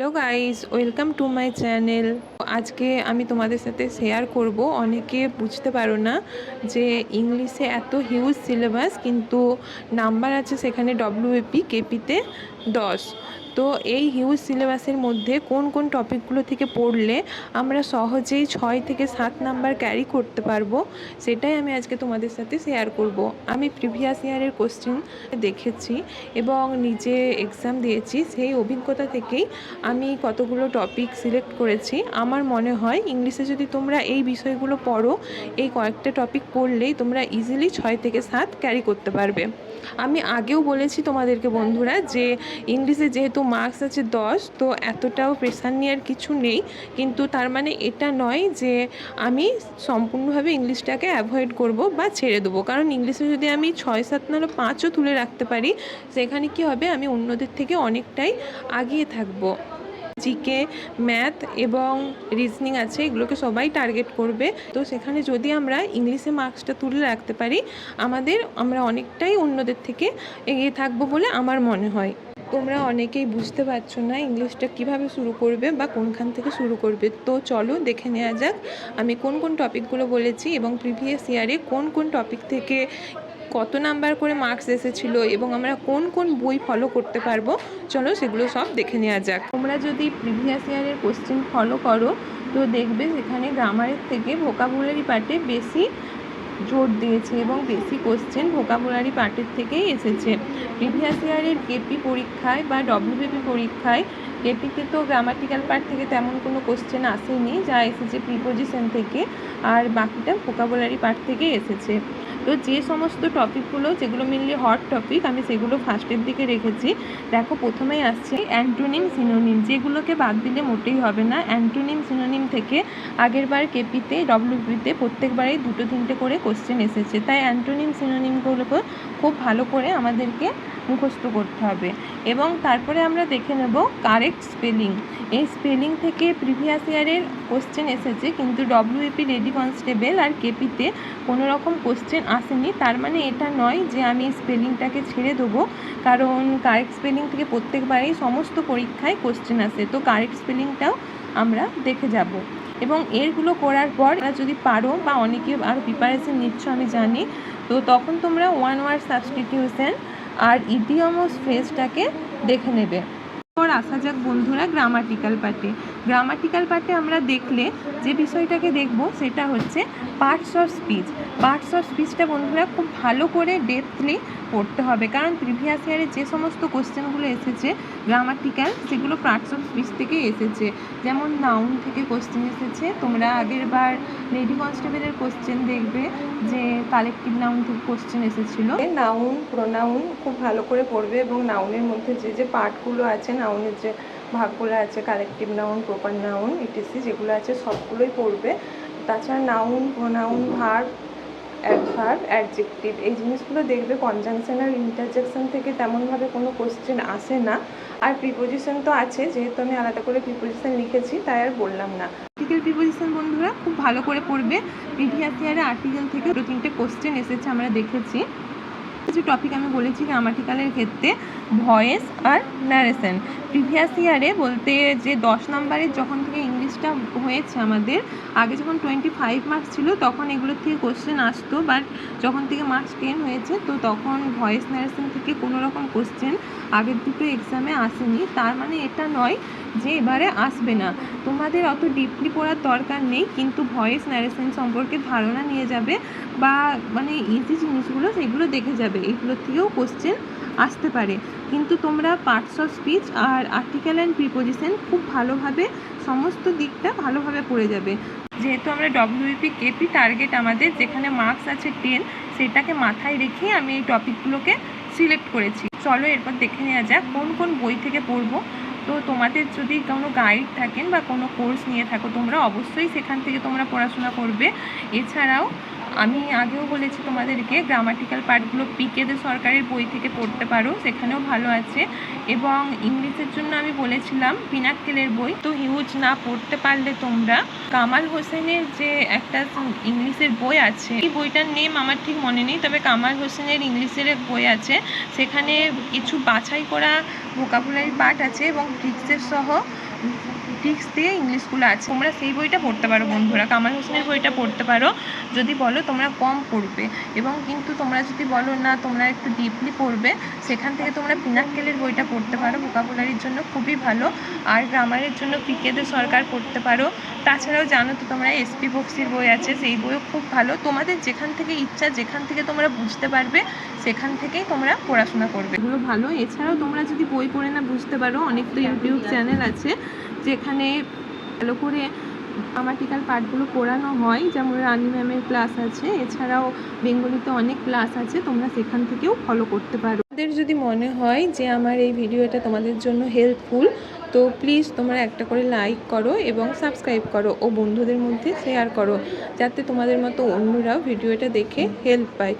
Hello guys, welcome to my channel. আজকে আমি তোমাদের সাথে শেয়ার করব, অনেকে বুঝতে পারো না যে ইংলিশে এত হিউজ সিলেবাস কিন্তু নাম্বার আছে সেখানে ডব্লিউএপি কেপিতে 10। তো এই হিউজ সিলেবাসের মধ্যে কোন কোন টপিকগুলো থেকে পড়লে আমরা সহজেই 6 থেকে 7 নাম্বার ক্যারি করতে পারবো, সেটাই আমি আজকে তোমাদের সাথে শেয়ার করব। আমি প্রিভিয়াস ইয়ারের কোশ্চেন দেখেছি এবং নিজে এক্সাম দিয়েছি, সেই অভিজ্ঞতা থেকেই আমি কতগুলো টপিক সিলেক্ট করেছি। আমার মনে হয় ইংলিশে যদি তোমরা এই বিষয়গুলো পড়ো, এই কয়েকটা টপিক পড়লেই তোমরা ইজিলি 6 থেকে 7 ক্যারি করতে পারবে। আমি আগেও বলেছি তোমাদেরকে বন্ধুরা যে ইংলিশে যেহেতু মার্কস আছে 10, তো এতটাও প্রেশার নেওয়ার কিছু নেই, কিন্তু তার মানে এটা নয় যে আমি সম্পূর্ণভাবে ইংলিশটাকে অ্যাভয়েড করব বা ছেড়ে দেবো। কারণ ইংলিশে যদি আমি 6, 7 নাহলে 5ও তুলে রাখতে পারি, সেখানে কি হবে, আমি অন্যদের থেকে অনেকটাই আগিয়ে থাকবো। জিকে, ম্যাথ এবং রিজনিং আছে, এগুলোকে সবাই টার্গেট করবে। তো সেখানে যদি আমরা ইংলিশে মার্কসটা তুলে রাখতে পারি, আমরা অনেকটাই অন্যদের থেকে এগিয়ে থাকবো বলে আমার মনে হয়। তোমরা অনেকেই বুঝতে পারছো না ইংলিশটা কিভাবে শুরু করবে বা কোনখান থেকে শুরু করবে। তো চলো দেখে নেওয়া যাক আমি কোন কোন টপিকগুলো বলেছি এবং প্রিভিয়াস ইয়ারে কোন কোন টপিক থেকে কত নাম্বার করে মার্কস এসেছিল এবং আমরা কোন কোন বই ফলো করতে পারবো। চলো সেগুলো সব দেখে নেওয়া যাক। তোমরা যদি প্রিভিয়াস ইয়ারের কোশ্চেন ফলো করো তো দেখবে সেখানে গ্রামারের থেকে ভোকাবুলারি পার্টে বেশি জোর দিয়েছে এবং বেশি কোশ্চেন ভোকাবুলারি পার্টের থেকেই এসেছে। প্রিভিয়াস ইয়ারের কেপি পরীক্ষায় বা ডব্লিউবিপি পরীক্ষায় কেপিতে তো গ্রামাটিক্যাল পার্ট থেকে তেমন কোনো কোশ্চেন আসেনি, যা এসেছে প্রিপোজিশন থেকে, আর বাকিটা ভোকাবুলারি পার্ট থেকে এসেছে। তো যে সমস্ত টপিকগুলো যেগুলো মেনলি হট টপিক, আমি সেগুলো ফার্স্টের দিকে রেখেছি। দেখো প্রথমেই আসছে অ্যান্টোনিম সিনোনিম, যেগুলোকে বাদ দিলে মোটেই হবে না। অ্যান্টোনিম সিনোনিম থেকে আগেরবার কেপিতে ডব্লিউবিতে প্রত্যেকবারেই 2-3টে করে কোশ্চেন এসেছে, তাই অ্যান্টোনিম সিনোনিমগুলোকে খুব ভালো করে আমাদেরকে মুখস্থ করতে হবে। এবং তারপরে আমরা দেখে নেব কারেক্ট স্পেলিং। এই স্পেলিং থেকে প্রিভিয়াস ইয়ারের কোশ্চেন এসেছে, কিন্তু ডব্লিউএপি, লেডি কনস্টেবল আর কেপিতে কোনো রকম কোশ্চেন আসেনি। তার মানে এটা নয় যে আমি স্পেলিংটাকে ছেড়ে দেবো, কারণ কারেক্ট স্পেলিং থেকে প্রত্যেকবারেই সমস্ত পরীক্ষায় কোশ্চেন আসে। তো কারেক্ট স্পেলিংটাও আমরা দেখে যাব। এবং এরগুলো করার পর যদি পারো, বা অনেকে আরও প্রিপারেশন নিচ্ছ আমি জানি, তো তখন তোমরা ওয়ান ওয়ার্ড সাবস্টিটিউশন আর ইডিয়মস ফ্রেজটাকে দেখে নেবে। এরপর আসা যাক বন্ধুরা গ্রামাটিক্যাল পার্টে। গ্রামাটিক্যাল পার্টে আমরা দেখলে যে বিষয়টাকে দেখব সেটা হচ্ছে parts of speech. Parts of স্পিচটা বন্ধুরা খুব ভালো করে ডেপথলি পড়তে হবে, কারণ প্রিভিয়াস ইয়ারে যে সমস্ত কোশ্চেনগুলো এসেছে গ্রামাটিক্যাল, সেগুলো পার্টস অফ স্পিচ থেকে এসেছে। যেমন নাউন থেকে কোশ্চেন এসেছে, তোমরা আগের বার লেডি কনস্টেবলের কোশ্চেন দেখবে যে কালেকটিভ নাউন থেকে কোশ্চেন এসেছিলো। নাউন, প্রোনাউন খুব ভালো করে পড়বে এবং নাউনের মধ্যে যে যে পার্টগুলো আছে, নাউনের যে ভাগগুলো আছে, collective noun, proper noun, etc যেগুলো আছে সবগুলোই পড়বে। তাছাড়া noun, pronoun, verb, adverb, adjective, এই জিনিসগুলো দেখবে। কনজাংশন আর ইন্টারজেকশন থেকে তেমনভাবে কোনো কোশ্চেন আসে না। আর প্রিপোজিশন তো আছে, যেহেতু আমি আলাদা করে প্রিপোজিশন লিখেছি তাই আর বললাম না। আর্টিকেল প্রিপোজিশন বন্ধুরা খুব ভালো করে পড়বে। প্রিভিয়াস ইয়ারে আর্টিকেল থেকে 2-3টে কোশ্চেন এসেছে, আমরা দেখেছি। কিছু টপিক আমি বলেছি গ্রামাটিক্যালের ক্ষেত্রে ভয়েস আর ন্যারেশন। প্রিভিয়াস ইয়ারে বলতে যে 10 নাম্বারের যখন থেকে ইংলিশটা হয়েছে আমাদের, আগে যখন 25 মার্কস ছিল তখন এগুলোর থেকে কোশ্চেন আসতো, বাট যখন থেকে মার্কস 10 হয়েছে তো তখন ভয়েস ন্যারেশন থেকে কোনো রকম কোশ্চেন আগের দুটো এক্সামে আসেনি। তার মানে এটা নয় যে এবারে আসবে না। তোমাদের অত ডিপলি পড়ার দরকার নেই, কিন্তু ভয়েস ন্যারেশন সম্পর্কে ধারণা নিয়ে যাবে, বা মানে ইজি জিনিসগুলো সেগুলো দেখে যাবে। এগুলোর থেকেও কোশ্চেন আসতে পারে, কিন্তু তোমরা পার্টস অফ স্পিচ আর আর্টিকেল অ্যান্ড প্রিপোজিশন খুব ভালোভাবে সমস্ত দিকটা ভালোভাবে পড়ে যাবে। যেহেতু আমরা ডব্লিউপি কেপি টার্গেট আমাদের, যেখানে মার্কস আছে 10, সেটাকে মাথায় রেখে আমি এই টপিকগুলোকে সিলেক্ট করেছি। চলো এরপর দেখে নেওয়া যাক কোন কোন বই থেকে পড়বো। তো তোমাদের যদি কোনো গাইড থাকেন বা কোনো কোর্স নিয়ে থাকো, তোমরা অবশ্যই সেখান থেকে তোমরা পড়াশোনা করবে। এছাড়াও আমি আগেও বলেছি তোমাদেরকে গ্রামাটিক্যাল পার্টগুলো পিকে দে সরকারের বই থেকে পড়তে পারো, সেখানেও ভালো আছে। এবং ইংলিশের জন্য আমি বলেছিলাম পিনাক্কেলের বই, তো হিউজ না পড়তে পারলে তোমরা কামাল হোসেনের যে একটা ইংলিশের বই আছে, এই বইটার নেম আমার ঠিক মনে নেই, তবে কামাল হোসেনের ইংলিশের এক বই আছে, সেখানে কিছু বাছাই করা ভোকাবুলারি পার্ট আছে এবং ট্রিক্সের সহ ট্রিক্স দিয়ে ইংলিশগুলো আছে, তোমরা সেই বইটা পড়তে পারো বন্ধুরা। কামাল হোসেনের বইটা পড়তে পারো যদি বলো তোমরা কম পড়বে, এবং কিন্তু তোমরা যদি বলো না তোমরা একটু ডিপলি পড়বে, সেখান থেকে তোমরা পিনাক্কেলের বইটা পড়তে পারো, ভোকাবুলারির জন্য খুবই ভালো। আর গ্রামারের জন্য পিকে দে সরকার পড়তে পারো। তাছাড়াও জানো তো তোমরা এসপি বক্সির বই আছে, সেই বইও খুব ভালো। তোমাদের যেখান থেকে ইচ্ছা, যেখান থেকে তোমরা বুঝতে পারবে সেখান থেকেই তোমরা পড়াশোনা করবে, এগুলো ভালো। এছাড়াও তোমরা যদি বই পড়ে না বুঝতে পারো, অনেক তো ইউটিউব চ্যানেল আছে যেখানে ভালো করে গ্রামাটিক্যাল পার্টগুলো পড়ানো হয়, যেমন রানী ম্যামের ক্লাস আছে। এছাড়াও বেঙ্গলিতে অনেক ক্লাস আছে, তোমরা সেখান থেকেও ফলো করতে পারো। তোমাদের যদি মনে হয় যে আমার এই ভিডিওটা তোমাদের জন্য হেল্পফুল, তো প্লিজ তোমরা একটা করে লাইক করো এবং সাবস্ক্রাইব করো ও বন্ধুদের মধ্যে শেয়ার করো, যাতে তোমাদের মতো অন্যরাও ভিডিওটা দেখে হেল্প পায়।